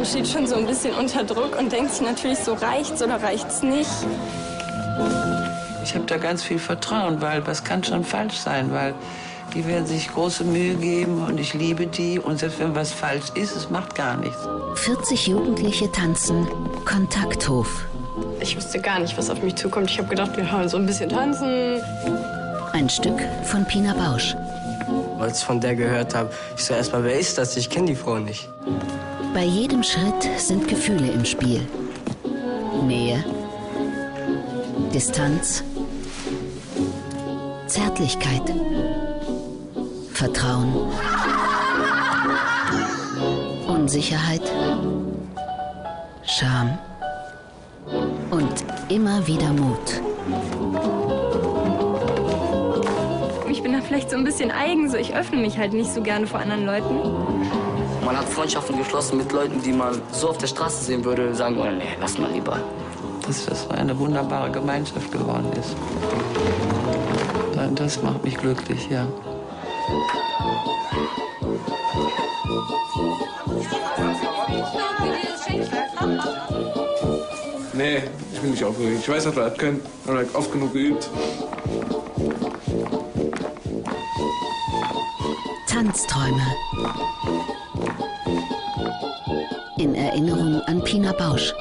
steht schon so ein bisschen unter Druck und denkt sich natürlich so, reicht's oder reicht's nicht? Ich habe da ganz viel Vertrauen, weil was kann schon falsch sein, weil die werden sich große Mühe geben und ich liebe die und selbst wenn was falsch ist, es macht gar nichts. 40 Jugendliche tanzen Kontakthof. Ich wusste gar nicht, was auf mich zukommt. Ich habe gedacht, wir haben so ein bisschen tanzen. Ein Stück von Pina Bausch. Als ich von der gehört habe, ich so erstmal, wer ist das? Ich kenne die Frau nicht. Bei jedem Schritt sind Gefühle im Spiel. Nähe, Distanz, Zärtlichkeit, Vertrauen, Unsicherheit, Scham und immer wieder Mut. Ich bin da vielleicht so ein bisschen eigen, so ich öffne mich halt nicht so gerne vor anderen Leuten. Man hat Freundschaften geschlossen mit Leuten, die man so auf der Straße sehen würde, sagen, oh, nee, lass mal lieber. Dass das eine wunderbare Gemeinschaft geworden ist. Das macht mich glücklich, ja. Nee, ich bin nicht aufgeregt. Ich weiß, dass wir das können. Ich habe oft genug geübt. Tanzträume. In Erinnerung an Pina Bausch.